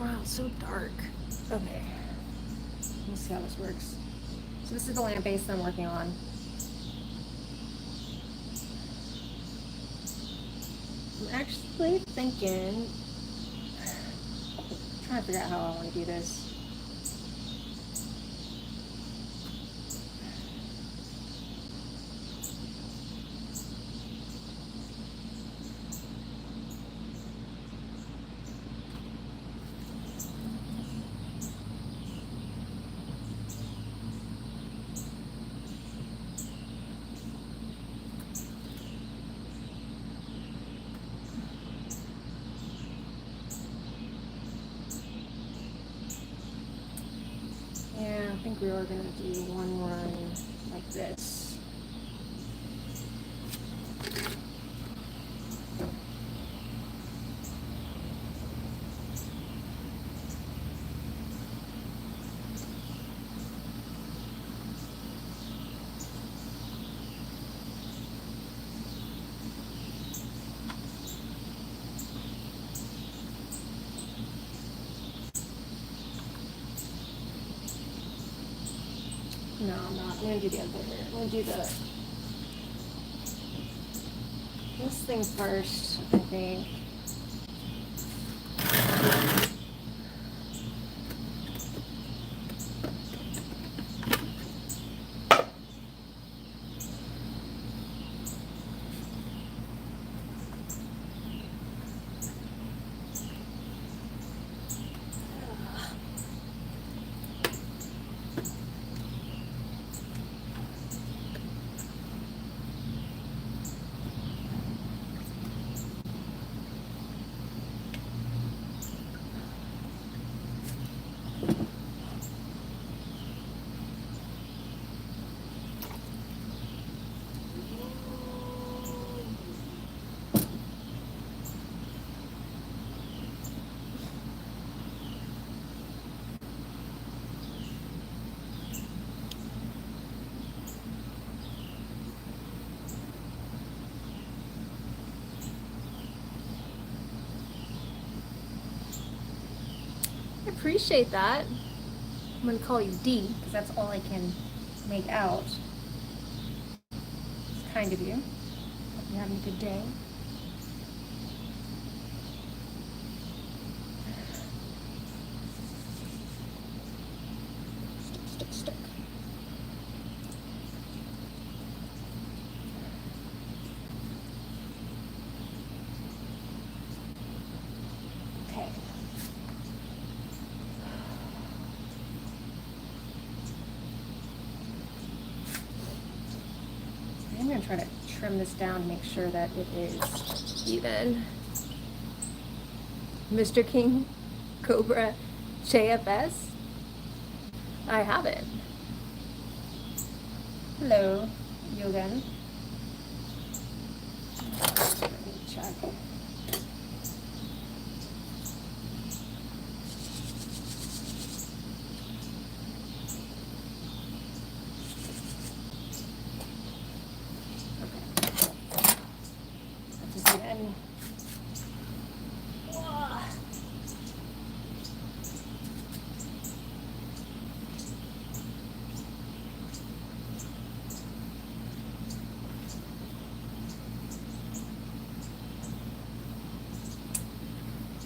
Wow, it's so dark. Okay. Let's see how this works. So this is the lamp base that I'm working on. I'm actually thinking, trying to figure out how I want to do this. Yeah, I think we are going to do one run like this. No, I'm not. I'm going to do the other. I'm going to do this thing first, I think. I appreciate that. I'm going to call you D because that's all I can make out. It's kind of you. Hope you're having a good day. Stick. Okay. I'm going to try to trim this down to make sure that it is even. Mr. King, Cobra, JFS. I have it. Hello, Yogan. Let me check.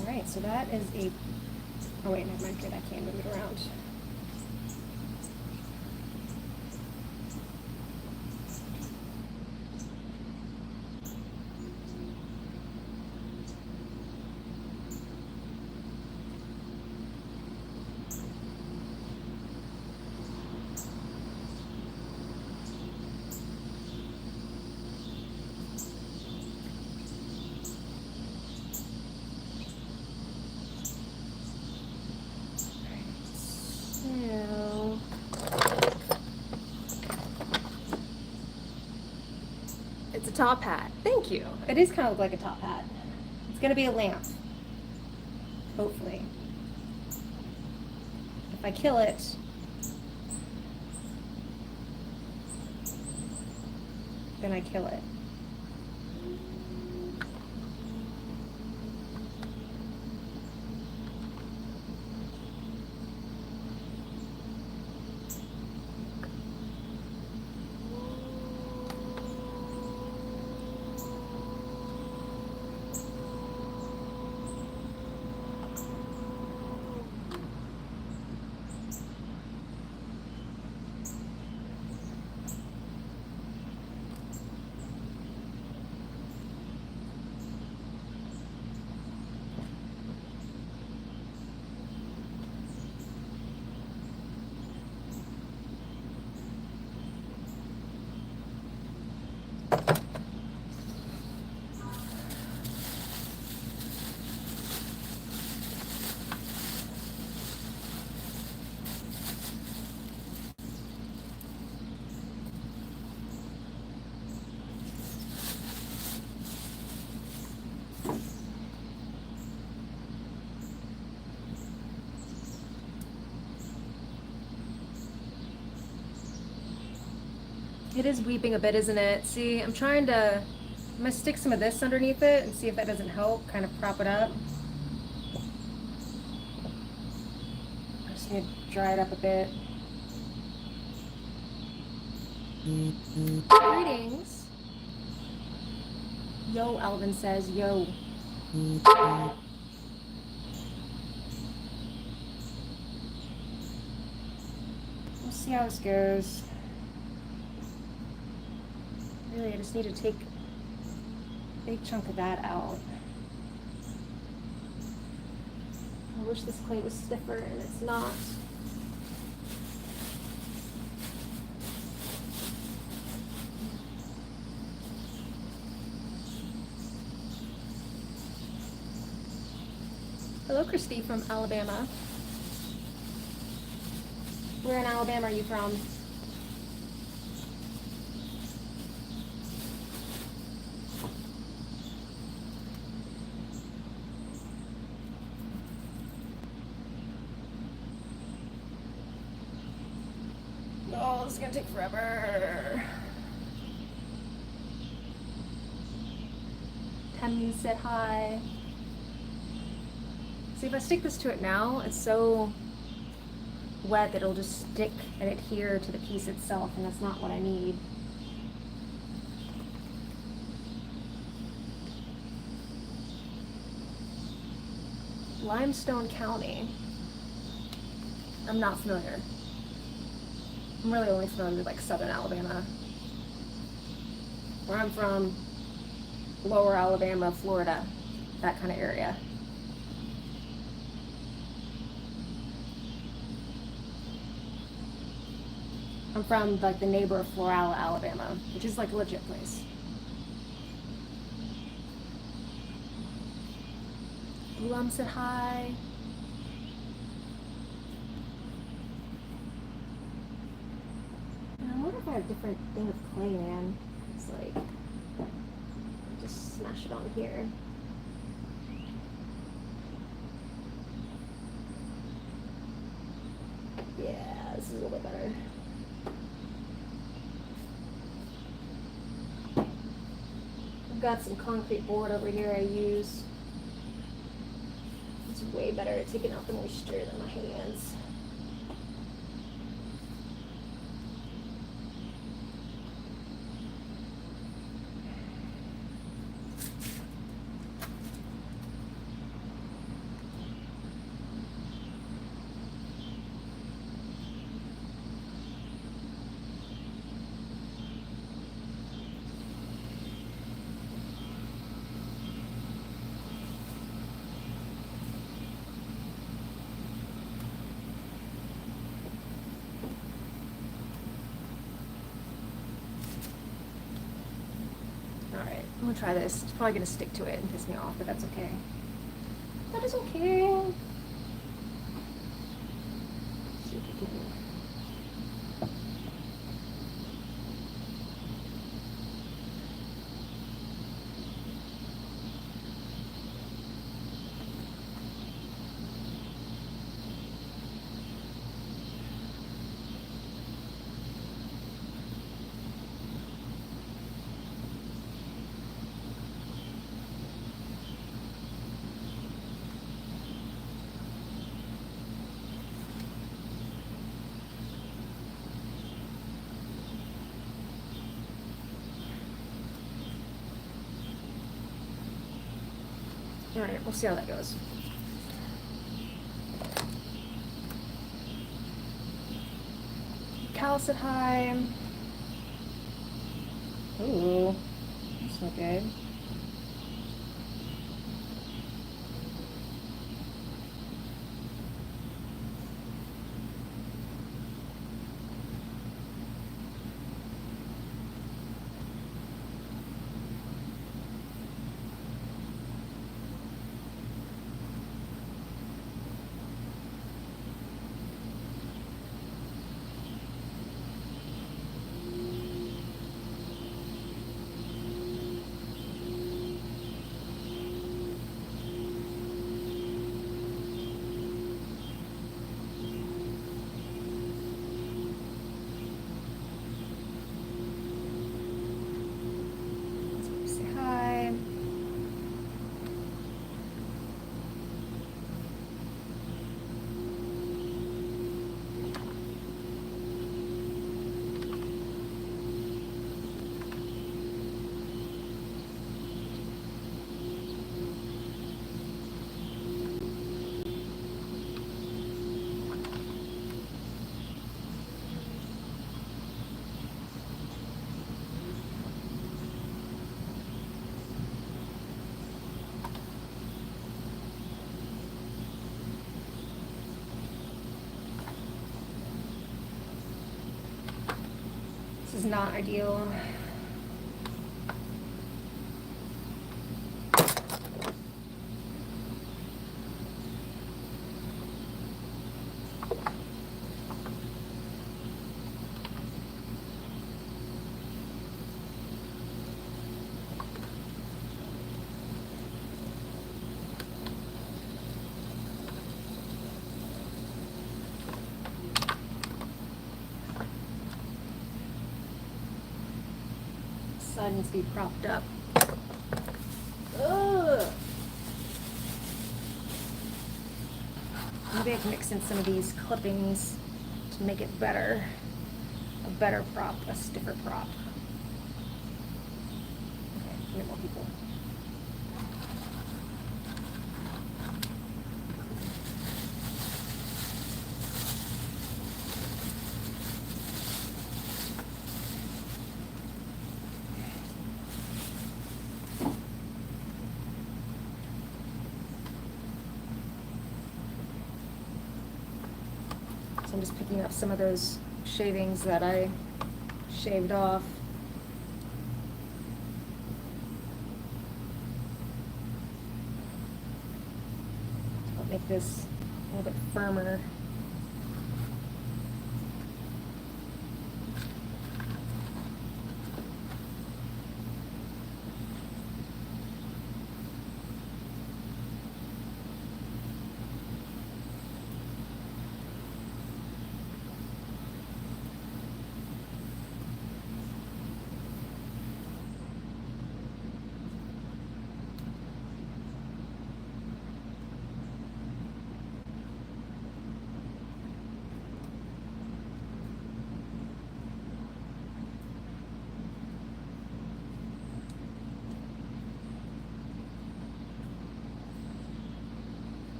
Alright, so that is a, oh wait, never mind, good, I can't move it around. It's a top hat. Thank you. It is kind of like a top hat. It's going to be a lamp. Hopefully. If I kill it, then I kill it. It is weeping a bit, isn't it? See, I'm gonna stick some of this underneath it and see if that doesn't help, kind of prop it up. I just need to dry it up a bit. Greetings. Yo, Alvin says, yo. We'll see how this goes. Really, I just need to take a big chunk of that out. I wish this clay was stiffer, and it's not. Hello, Christy from Alabama. Where in Alabama are you from? Oh, this is gonna take forever. Tammy said hi. See, if I stick this to it now, it's so wet that it'll just stick and adhere to the piece itself, and that's not what I need. Limestone County. I'm not familiar. I'm really only familiar with like southern Alabama. Where I'm from, lower Alabama, Florida, that kind of area. I'm from like the neighbor of Florala, Alabama, which is like a legit place. Blum said hi. I wonder if I have a different thing of clay, man. It's like, just smash it on here. Yeah, this is a little bit better. I've got some concrete board over here I use. It's way better at taking out the moisture than my hands. Alright, I'm gonna try this. It's probably gonna stick to it and piss me off, but that's okay. That is okay. See if we can. Alright, we'll see how that goes. Cal said hi. Ooh, that's not good. is not ideal. Side needs to be propped up. Ugh. Maybe I can mix in some of these clippings to make it better. A better prop, a stiffer prop. Okay, get more people. So I'm just picking up some of those shavings that I shaved off. I'll make this a little bit firmer.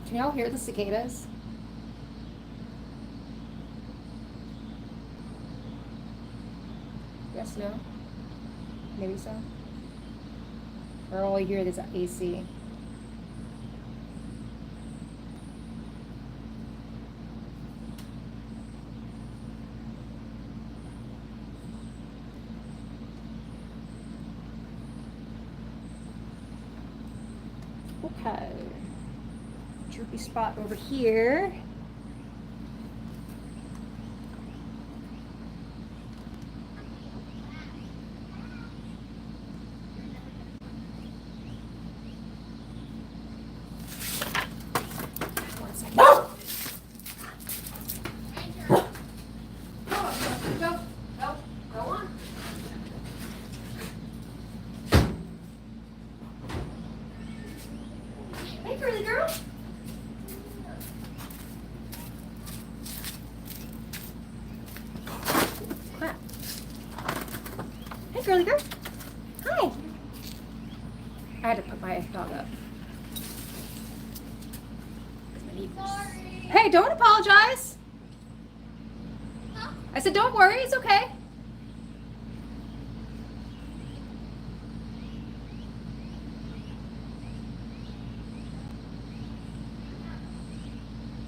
Can y'all hear the cicadas? Yes, no? Maybe so? Or all you hear is AC. Okay. Droopy spot over here. One second. Go on. Hey, girly girl. Crap. Hey, girly girl. Hi. I had to put my dog up. Sorry. Hey, don't apologize. Huh? I said, don't worry, it's okay.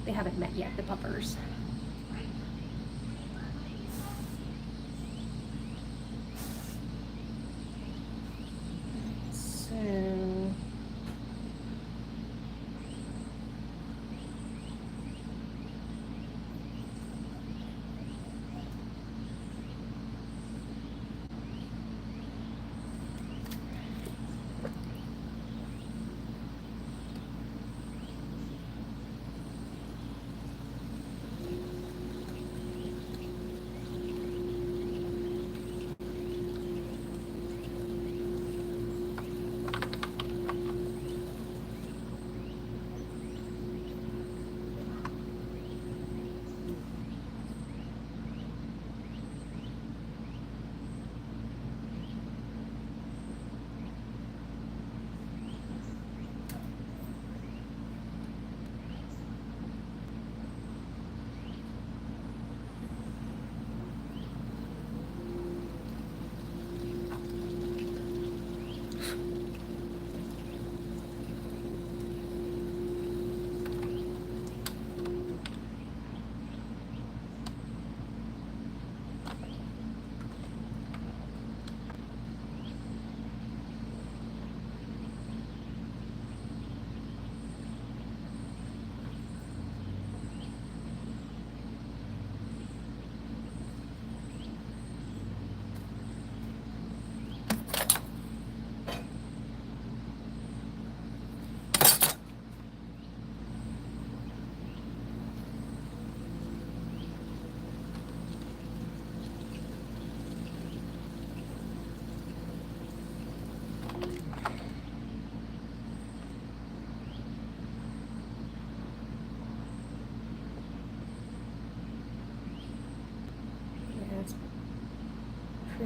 They haven't met yet, the puppers. So...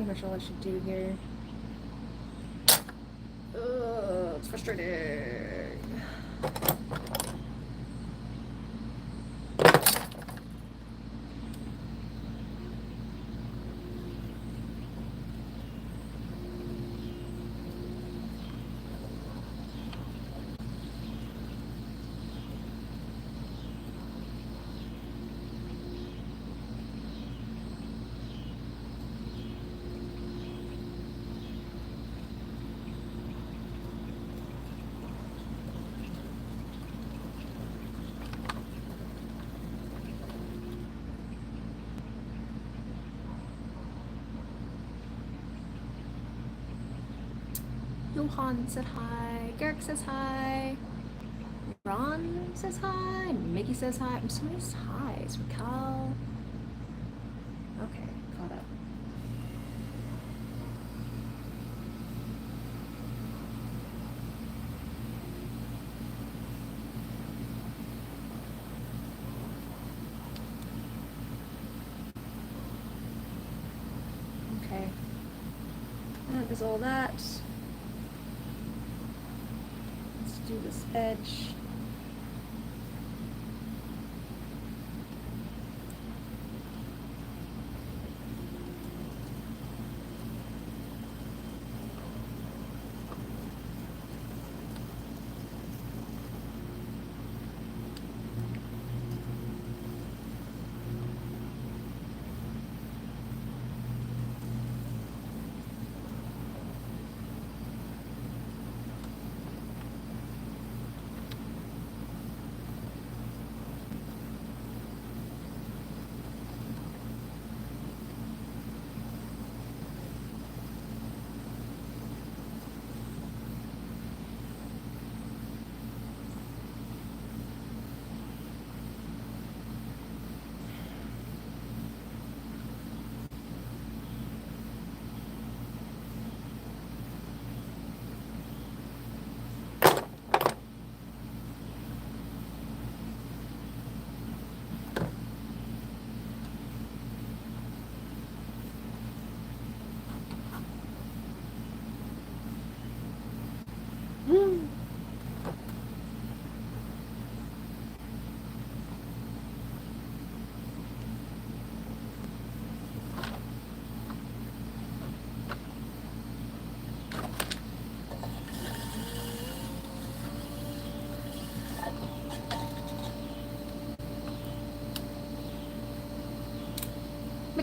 pretty much all I should do here. Ugh, it's frustrating. Johan said hi, Garrick says hi, Ron says hi, Mickey says hi. I'm so many highs. Raquel. Okay, caught up. Okay. That is all that. Do this edge.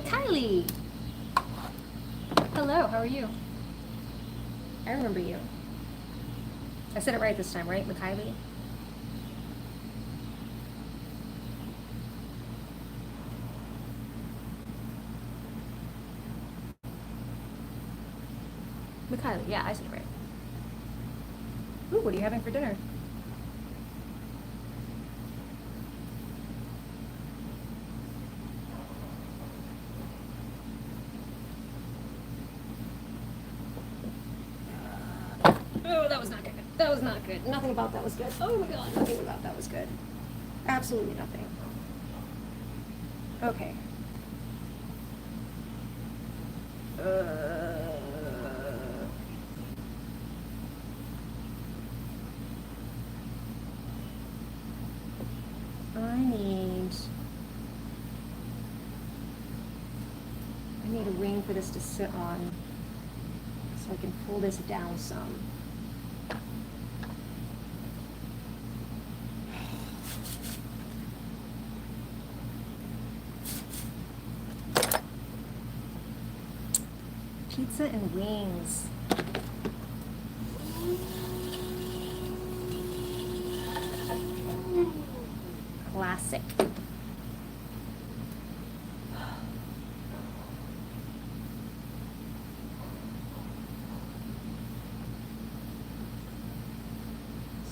Kylie! Hello, how are you? I remember you. I said it right this time, right, Kylie? Kylie, yeah, I said it right. Ooh, what are you having for dinner? Oh, that was not good. That was not good. Nothing about that was good. Oh my god, nothing about that was good. Absolutely nothing. Okay. I need a ring for this to sit on so I can pull this down some. Pizza and wings. Classic.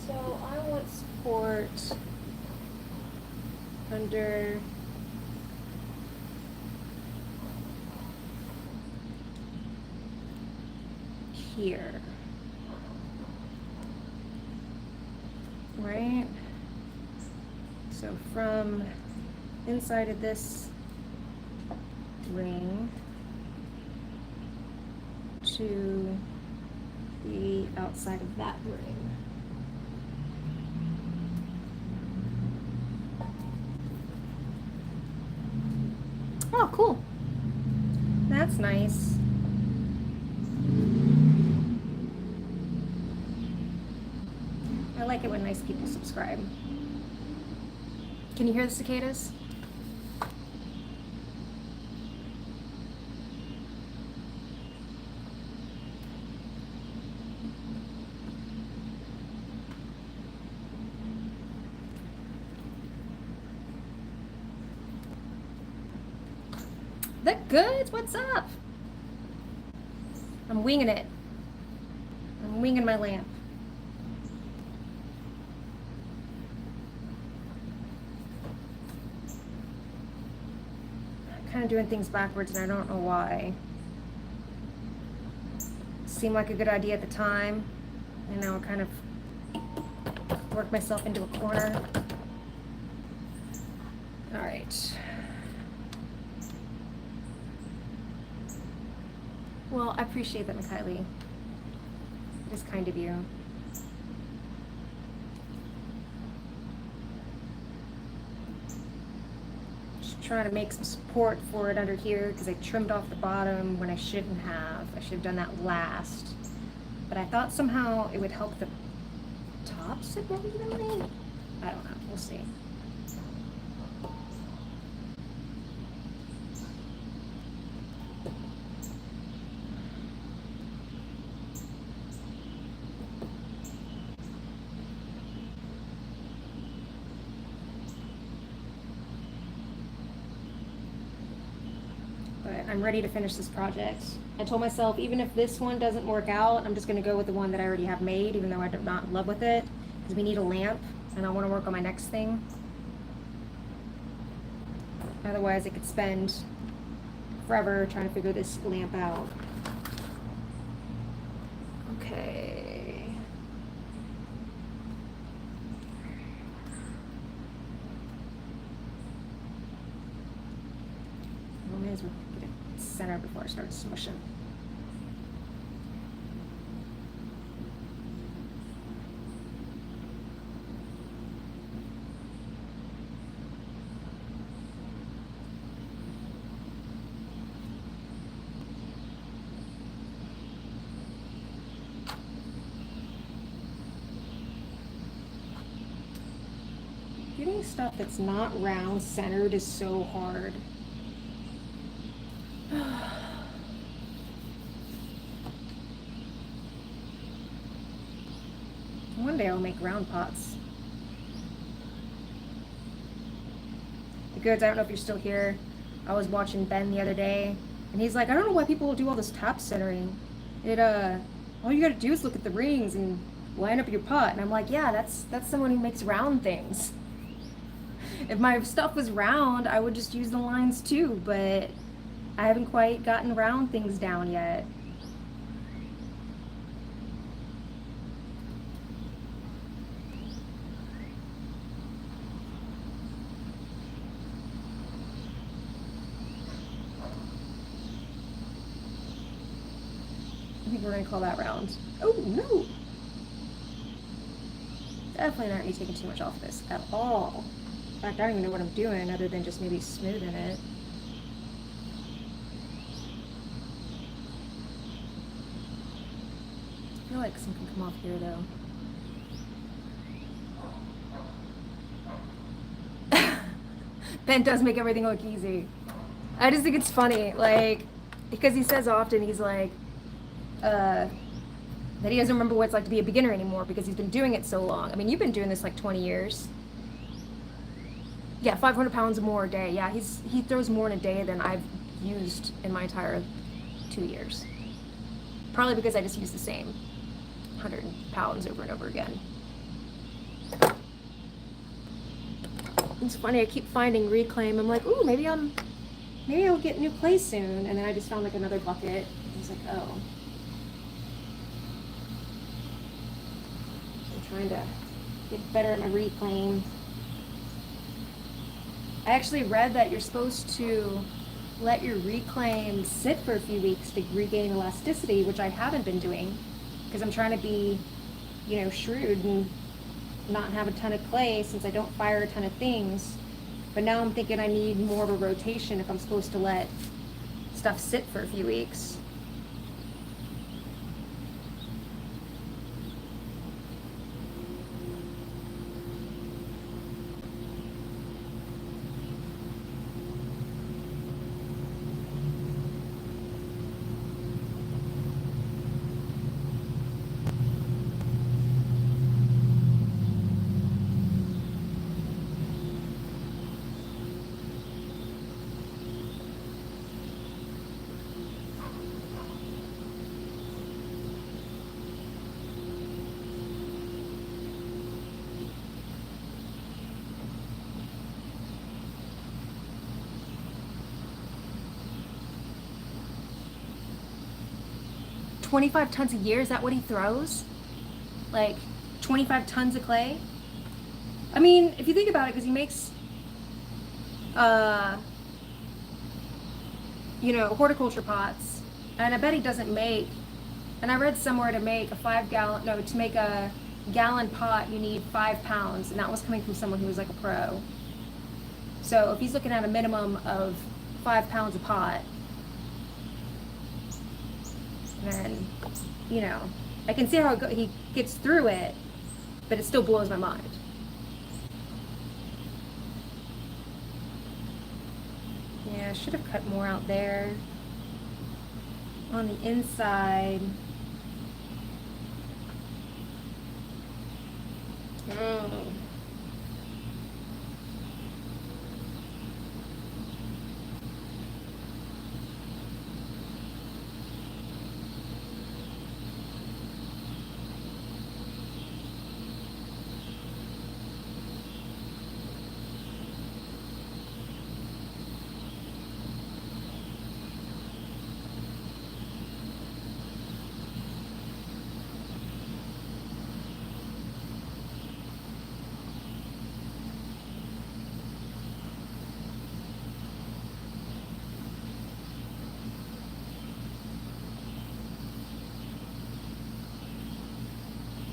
So I want support under here, right? So from inside of this ring, to the outside of that ring. Oh, cool. That's nice. I like it when nice people subscribe. Can you hear the cicadas? The goods, what's up? I'm winging it. I'm winging my lamp. I'm kind of doing things backwards and I don't know why. Seemed like a good idea at the time, and now I kind of worked myself into a corner. All right. Well, I appreciate that, Mikhaili. It is kind of you. Just trying to make some support for it under here because I trimmed off the bottom when I shouldn't have. I should have done that last. But I thought somehow it would help the top sit more evenly. I don't know. We'll see. I'm ready to finish this project. I told myself, even if this one doesn't work out, I'm just going to go with the one that I already have made, even though I'm not in love with it, because we need a lamp, and I want to work on my next thing. Otherwise, I could spend forever trying to figure this lamp out. Okay. I may as well get it centered before I start smushing. Getting stuff that's not round centered is so hard. One day I'll make round pots. The goods, I don't know if you're still here. I was watching Ben the other day, and he's like, I don't know why people do all this top centering. All you gotta do is look at the rings and line up your pot. And I'm like, yeah, that's someone who makes round things. If my stuff was round, I would just use the lines too, but I haven't quite gotten round things down yet. I think we're gonna call that round. Oh no! Definitely not me taking too much off of this at all. In fact, I don't even know what I'm doing other than just maybe smoothing it. I feel like some can come off here though. Ben does make everything look easy. I just think it's funny, like, because he says often, he's like, that he doesn't remember what it's like to be a beginner anymore because he's been doing it so long. I mean, you've been doing this like 20 years. Yeah, 500 pounds more a day. Yeah, he throws more in a day than I've used in my entire 2 years. Probably because I just use the same 100 pounds over and over again. It's funny, I keep finding reclaim. I'm like, ooh, maybe I'll get new clay soon. And then I just found like another bucket. I was like, oh. I'm trying to get better at my reclaim. I actually read that you're supposed to let your reclaim sit for a few weeks to regain elasticity, which I haven't been doing because I'm trying to be, shrewd and not have a ton of clay since I don't fire a ton of things. But now I'm thinking I need more of a rotation if I'm supposed to let stuff sit for a few weeks. $25 tons a year, is that what he throws? Like 25 tons of clay? I mean, if you think about it, because he makes, horticulture pots, and I bet he doesn't make, and I read somewhere to make to make a gallon pot, you need 5 pounds, and that was coming from someone who was like a pro. So if he's looking at a minimum of 5 pounds a pot, then, I can see how he gets through it, but it still blows my mind. Yeah, I should have cut more out there. On the inside. Oh.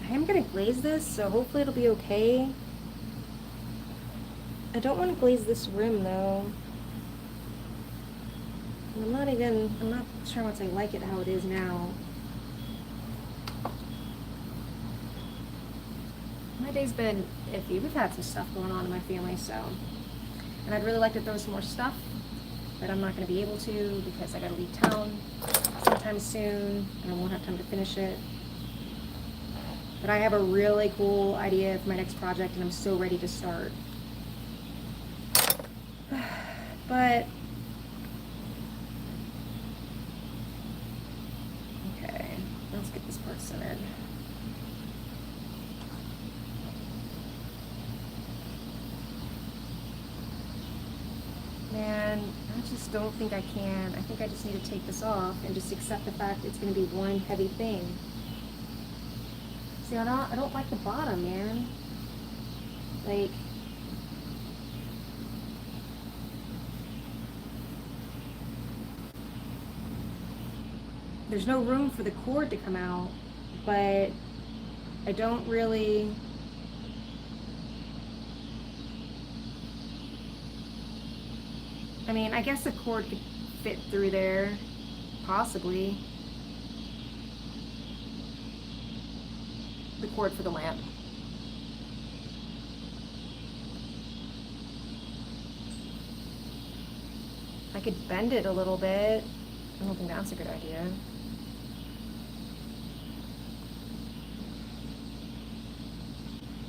I'm gonna glaze this, so hopefully it'll be okay. I don't want to glaze this rim though. I'm not sure once I like it how it is now. My day's been iffy. We've had some stuff going on in my family, so. And I'd really like to throw some more stuff, but I'm not gonna be able to because I gotta leave town sometime soon, and I won't have time to finish it. But I have a really cool idea for my next project, and I'm so ready to start. But, okay, let's get this part centered. Man, I just don't think I can. I think I just need to take this off and just accept the fact it's going to be one heavy thing. See, I don't like the bottom, man. Like, there's no room for the cord to come out, but I don't really. I mean, I guess the cord could fit through there, possibly. The cord for the lamp. I could bend it a little bit. I don't think that's a good idea.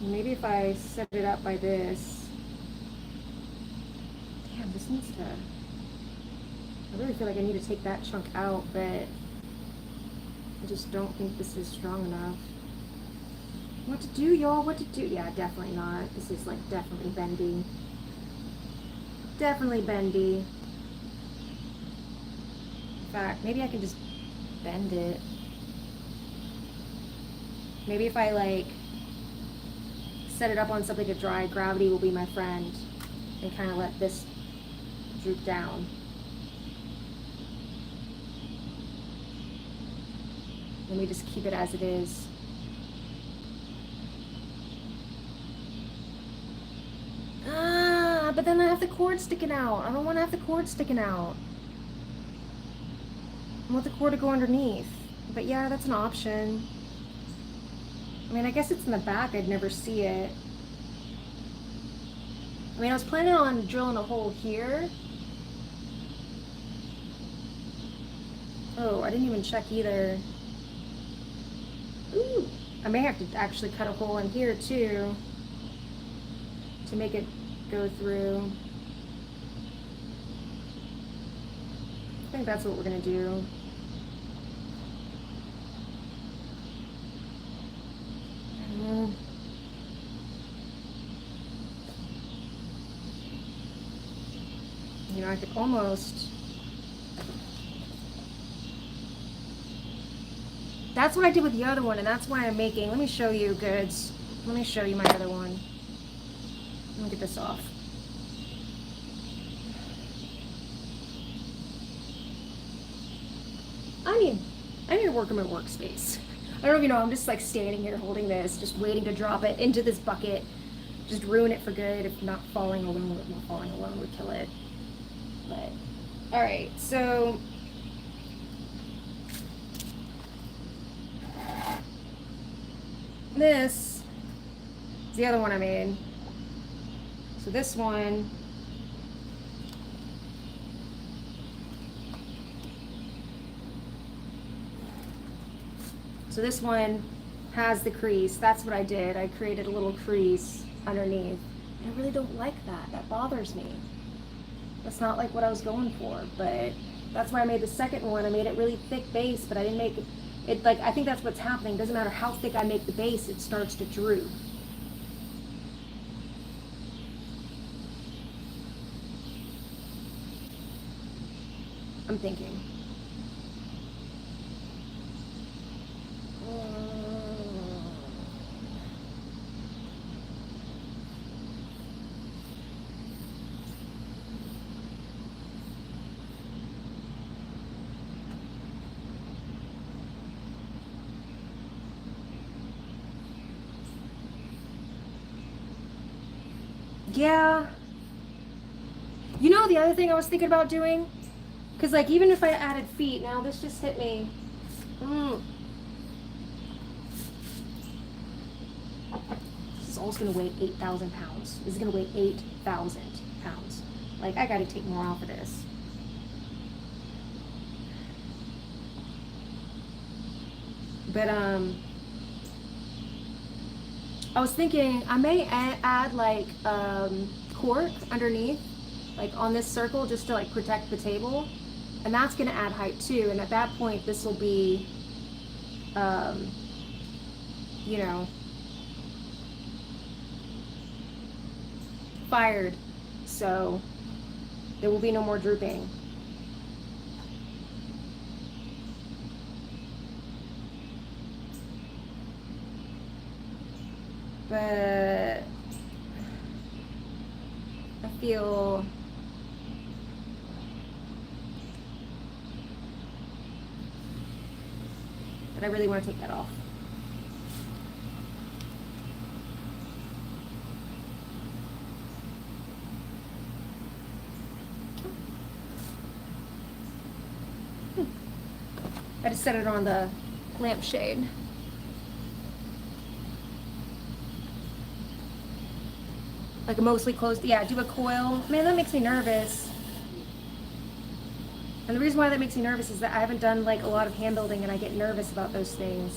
Maybe if I set it up by this. Damn, this needs to. I really feel like I need to take that chunk out, but I just don't think this is strong enough. What to do, y'all? What to do? Yeah, definitely not. This is like definitely bendy. Definitely bendy. In fact, maybe I can just bend it. Maybe if I like set it up on something to dry, gravity will be my friend, and kind of let this droop down. Let me just keep it as it is. But then I have the cord sticking out. I don't want to have the cord sticking out. I want the cord to go underneath. But yeah, that's an option. I mean, I guess it's in the back. I'd never see it. I mean, I was planning on drilling a hole here. Oh, I didn't even check either. Ooh, I may have to actually cut a hole in here too to make it go through. I think that's what we're gonna do. You know, I could almost. That's what I did with the other one, and that's why I'm making. Let me show you, goods. Let me show you my other one. Let me get this off. I need to work on my workspace. I don't even know, I'm just like standing here holding this, just waiting to drop it into this bucket. Just ruin it for good. If not falling alone would kill it. But, alright, so this is the other one I made. So this one, has the crease. That's what I did. I created a little crease underneath. I really don't like that. That bothers me. That's not like what I was going for, but that's why I made the second one. I made it really thick base, but I didn't make it like, I think that's what's happening. It doesn't matter how thick I make the base, it starts to droop. I'm thinking. Yeah. You know the other thing I was thinking about doing? Because, like, even if I added feet, now this just hit me. This is almost going to weigh 8,000 pounds. This is going to weigh 8,000 pounds. Like, I got to take more off of this. But, I was thinking I may add like cork underneath, like on this circle, just to like protect the table, and that's going to add height too. And at that point, this will be, you know, fired, so there will be no more drooping. But I feel that I really want to take that off. I just set it on the lampshade. Like a mostly closed, yeah, do a coil. Man, that makes me nervous. And the reason why that makes me nervous is that I haven't done like a lot of hand building and I get nervous about those things.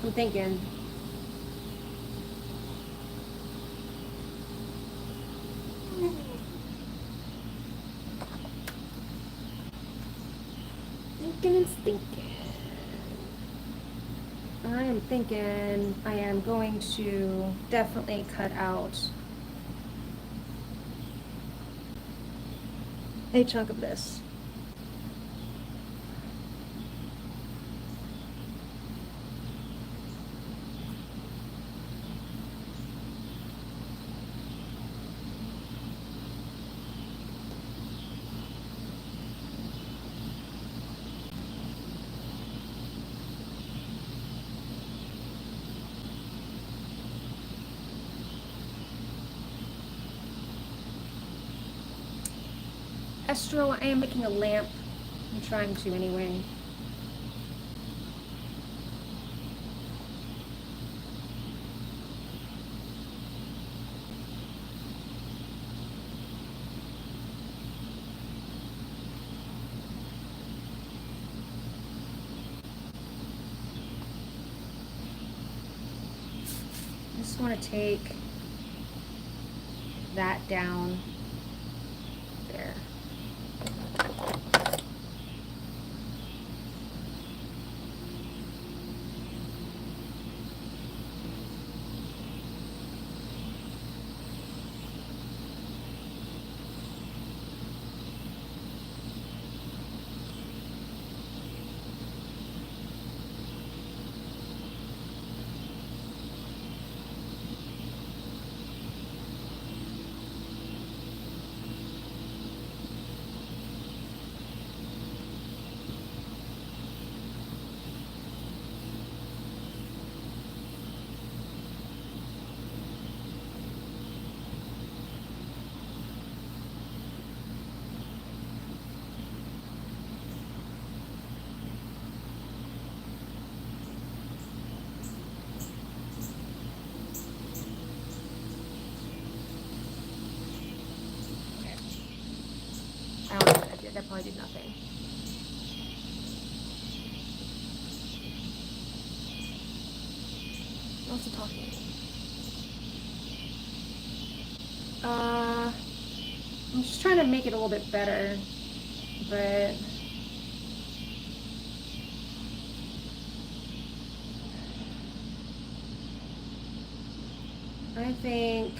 I'm thinking. I am thinking I am going to definitely cut out a chunk of this. Estro, I am making a lamp. I'm trying to anyway. I just want to take that down there. I don't know what I did. That probably did nothing. What's he talking? I'm just trying to make it a little bit better, but I think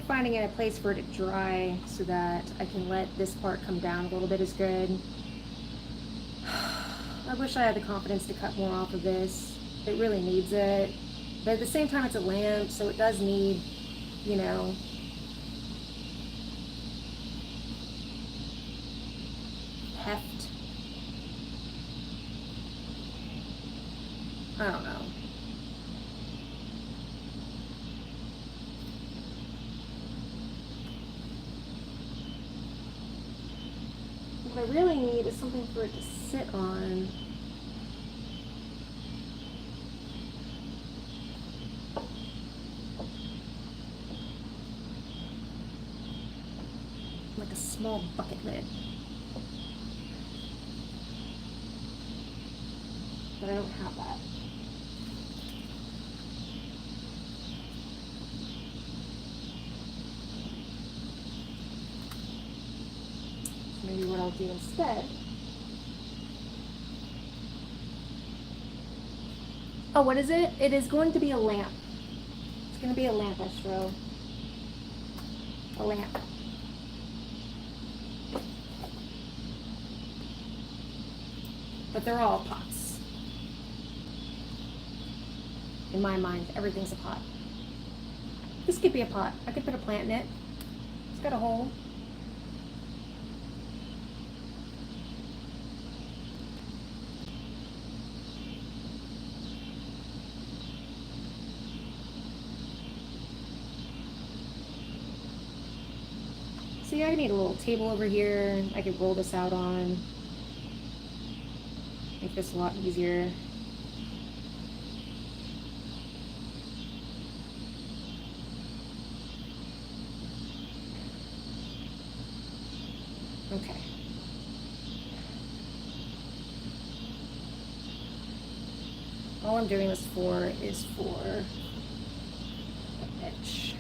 finding a place for it to dry so that I can let this part come down a little bit is good. I wish I had the confidence to cut more off of this. It really needs it. But at the same time, it's a lamp, so it does need, you know, heft. I don't know. What I really need is something for it to sit on. Like a small bucket lid. But I don't have that. Maybe what I'll do instead. Oh, what is it? It is going to be a lamp. It's going to be a lamp, Estro. A lamp. But they're all pots. In my mind, everything's a pot. This could be a pot. I could put a plant in it. It's got a hole. See, I need a little table over here I could roll this out on. Make this a lot easier. Okay. All I'm doing this for is for the edge.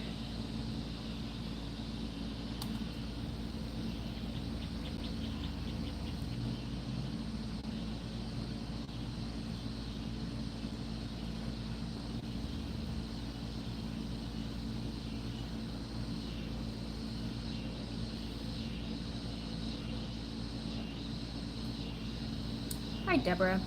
Hi, Deborah.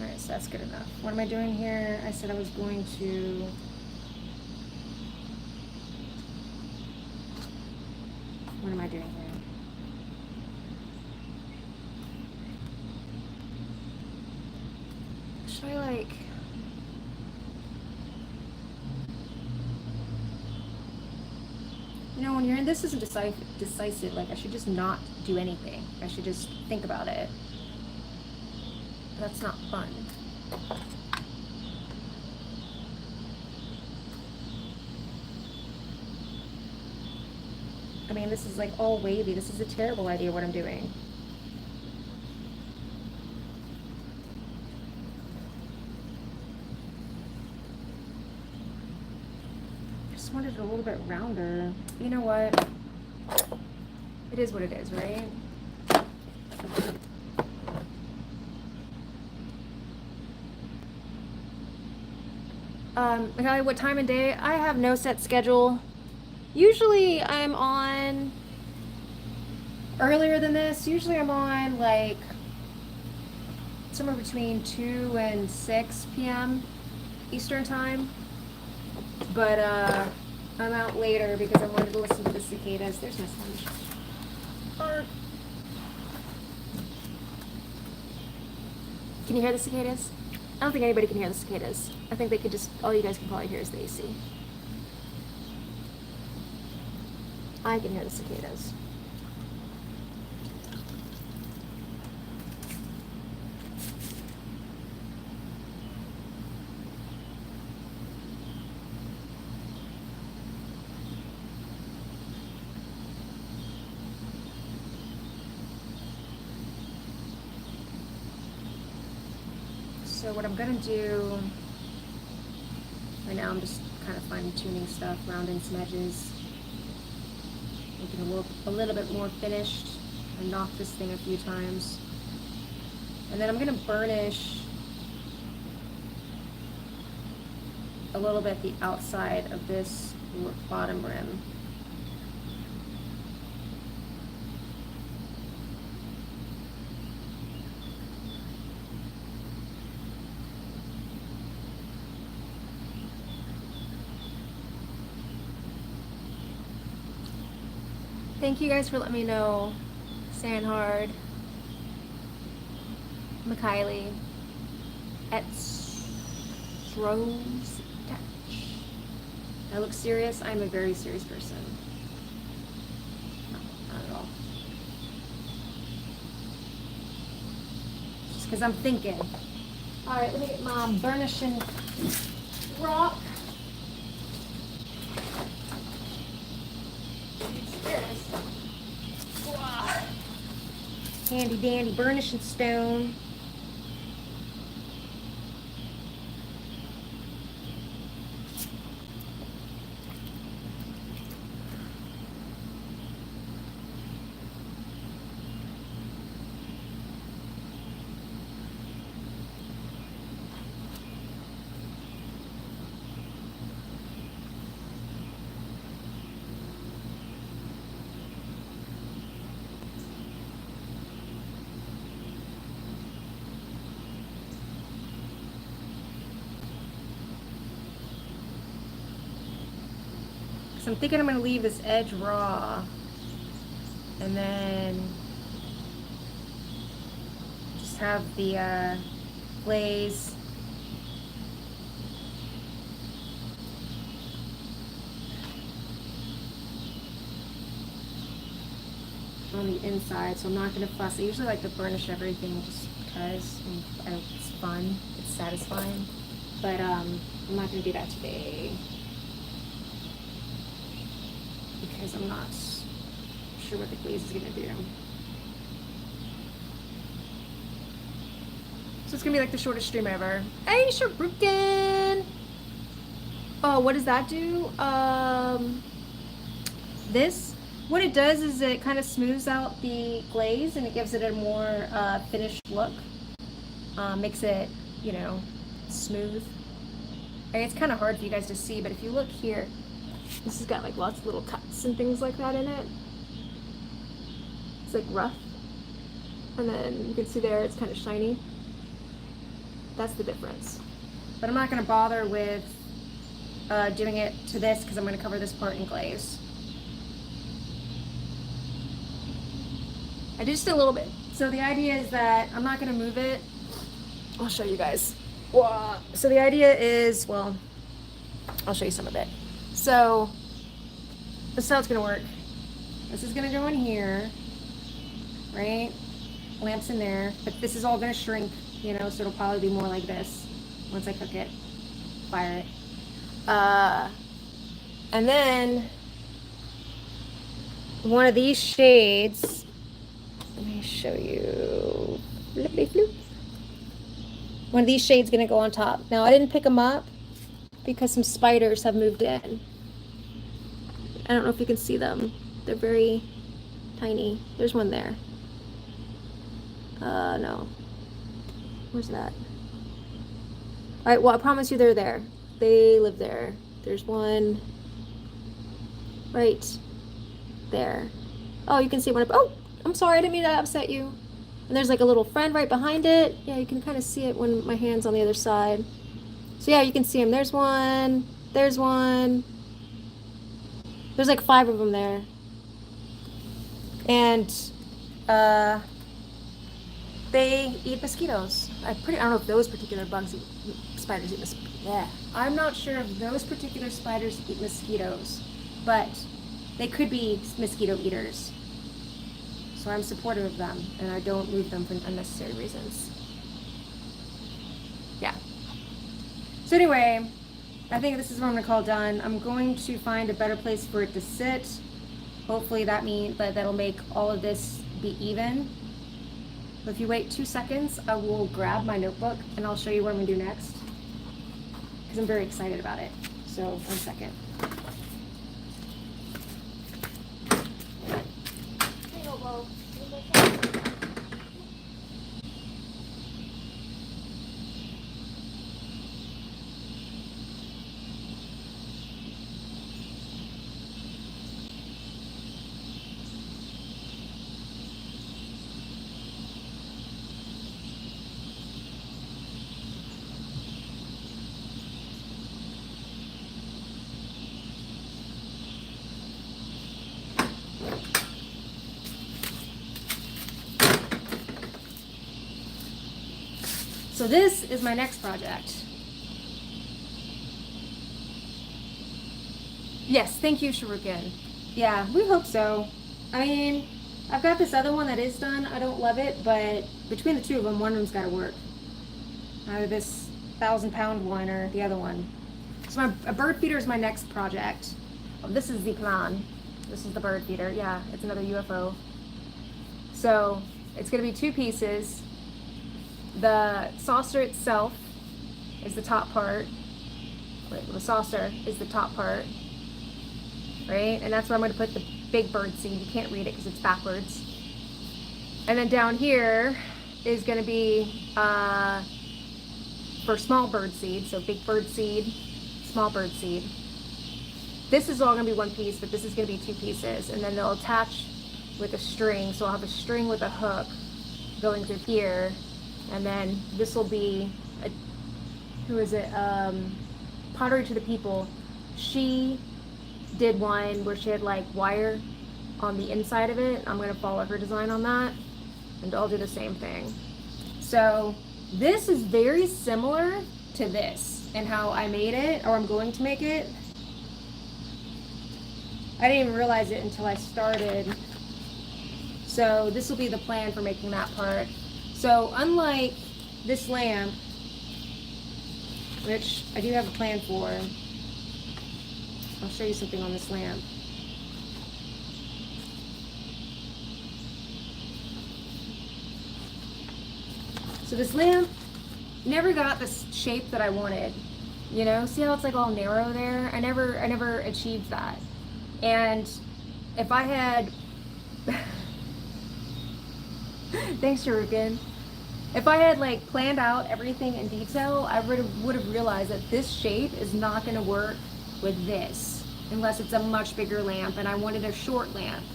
Alright, so that's good enough. What am I doing here? I said I was going to... What am I doing here? Should I like... You know, when you're in this isn't decisive, like I should just not do anything. I should just think about it. That's not fun. I mean, this is like all wavy. This is a terrible idea what I'm doing. I just wanted it a little bit rounder. You know what? It is what it is, right? Like what time of day? I have no set schedule. Usually I'm on earlier than this. Usually I'm on like somewhere between 2 and 6 p.m. Eastern time. But I'm out later because I wanted to listen to the cicadas. There's my sponge. Can you hear the cicadas? I don't think anybody can hear the cicadas. I think they could just, all you guys can probably hear is the AC. I can hear the cicadas. So what I'm gonna do right now, I'm just kind of fine tuning stuff, rounding some edges, making it look a little bit more finished. I knocked this thing a few times. And then I'm gonna burnish a little bit the outside of this bottom rim. Thank you guys for letting me know. Sandhard, Mikhaili, at Stroh's Touch. I look serious. I'm a very serious person. No, not at all. Just because I'm thinking. All right, let me get my burnishing rock. Handy dandy burnishing stone. So I'm thinking I'm going to leave this edge raw and then just have the glaze on the inside. So I'm not going to fuss. I usually like to burnish everything just because it's fun, it's satisfying, but I'm not going to do that today. Because I'm not sure what the glaze is gonna do. So it's gonna be like the shortest stream ever. Hey, Sharukin! Oh, what does that do? This, what it does is it kind of smooths out the glaze and it gives it a more finished look. Makes it, you know, smooth. And it's kind of hard for you guys to see, but if you look here, this has got like lots of little cuts and things like that in it. It's like rough. And then you can see there it's kind of shiny. That's the difference. But I'm not going to bother with doing it to this because I'm going to cover this part in glaze. I did just a little bit. So the idea is that I'm not going to move it. I'll show you guys. So the idea is, well, I'll show you some of it. So this is how it's going to work. This is going to go in here, right? Lamps in there, but this is all going to shrink, you know, so it'll probably be more like this once I cook it, fire it. And then one of these shades, let me show you. One of these shades gonna go on top. Now I didn't pick them up because some spiders have moved in. I don't know if you can see them. They're very tiny. There's one there. No. Where's that? All right, well, I promise you they're there. They live there. There's one right there. Oh, you can see one. Oh, I'm sorry, I didn't mean to upset you. And there's like a little friend right behind it. Yeah, you can kind of see it when my hand's on the other side. So yeah, you can see them. There's one. There's one. There's like 5 of them there. And they eat mosquitoes. I don't know if those particular spiders eat mosquitoes. Yeah. I'm not sure if those particular spiders eat mosquitoes, but they could be mosquito eaters. So I'm supportive of them, and I don't move them for unnecessary reasons. Yeah. So anyway, I think this is what I'm gonna call done. I'm going to find a better place for it to sit. Hopefully that'll make all of this be even. But if you wait 2 seconds, I will grab my notebook and I'll show you what I'm gonna do next. Because I'm very excited about it. So 1 second. So this is my next project. Yes, thank you, Sharukin. Yeah, we hope so. I mean, I've got this other one that is done. I don't love it, but between the two of them, one of them's got to work. Either this 1,000-pound one or the other one. So a bird feeder is my next project. Oh, this is the plan. This is the bird feeder. Yeah, it's another UFO. So it's going to be 2 pieces. The saucer itself is the top part. The saucer is the top part, right? And that's where I'm going to put the big bird seed. You can't read it because it's backwards. And then down here is going to be for small bird seed. So big bird seed, small bird seed. This is all going to be 1 piece, but this is going to be 2 pieces. And then they'll attach with a string. So I'll have a string with a hook going through here. And then this will be, Pottery to the People. She did one where she had like wire on the inside of it. I'm going to follow her design on that. And I'll do the same thing. So this is very similar to this and how I made it, or I'm going to make it. I didn't even realize it until I started. So this will be the plan for making that part. So unlike this lamp, which I do have a plan for, I'll show you something on this lamp. So this lamp never got the shape that I wanted. You know, see how it's like all narrow there? I never achieved that. And if I had thanks, Sharukin. If I had like planned out everything in detail, I would have realized that this shape is not going to work with this unless it's a much bigger lamp, and I wanted a short lamp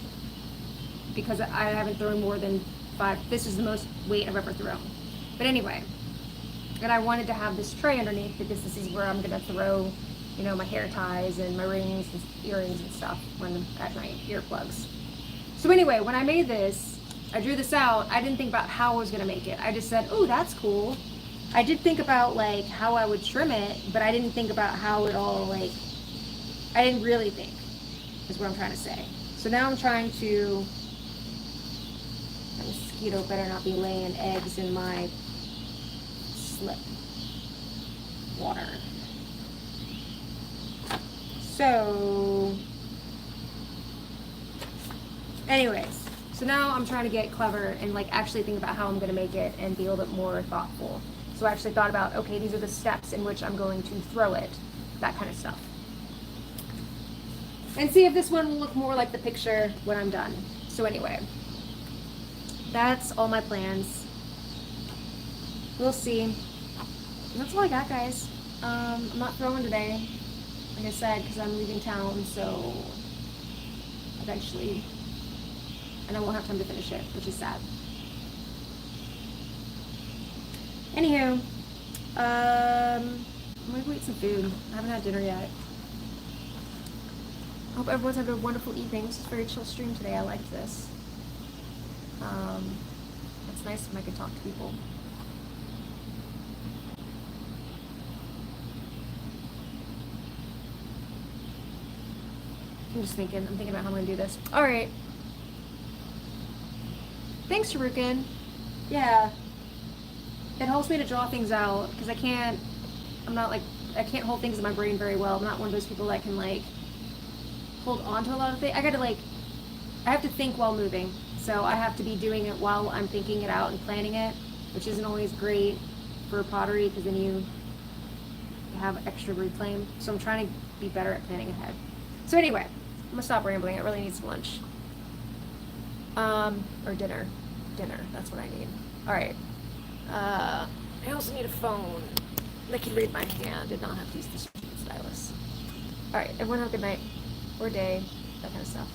because I haven't thrown more than 5. This is the most weight I've ever thrown. But anyway, and I wanted to have this tray underneath because this is where I'm going to throw, you know, my hair ties and my rings and earrings and stuff when I'm at my earplugs. So anyway, when I made this, I drew this out. I didn't think about how I was going to make it. I just said, oh, that's cool. I did think about like how I would trim it, but I didn't think about how it all like, I didn't really think, is what I'm trying to say. So now I'm trying to, that mosquito better not be laying eggs in my slip water. So, anyways, so now I'm trying to get clever and like actually think about how I'm going to make it and be a little bit more thoughtful. So I actually thought about, okay, these are the steps in which I'm going to throw it, that kind of stuff. And see if this one will look more like the picture when I'm done. So anyway, that's all my plans. We'll see. And that's all I got, guys. I'm not throwing today, like I said, because I'm leaving town, so eventually, and I won't have time to finish it, which is sad. Anywho, I'm gonna go eat some food. I haven't had dinner yet. Hope everyone's having a wonderful evening. This is a very chill stream today. I like this. It's nice when I can talk to people. I'm thinking about how I'm gonna do this. All right. Thanks, Sharukin. Yeah. It helps me to draw things out because I can't hold things in my brain very well. I'm not one of those people that can like hold on to a lot of things. I have to think while moving. So I have to be doing it while I'm thinking it out and planning it, which isn't always great for pottery because then you have extra reclaim. So I'm trying to be better at planning ahead. So anyway, I'm gonna stop rambling. I really need some lunch. Or dinner. Dinner, that's what I need. All right. I also need a phone that can read my hand. Did not have to use the stupid stylus. All right, everyone have a good night or day, that kind of stuff.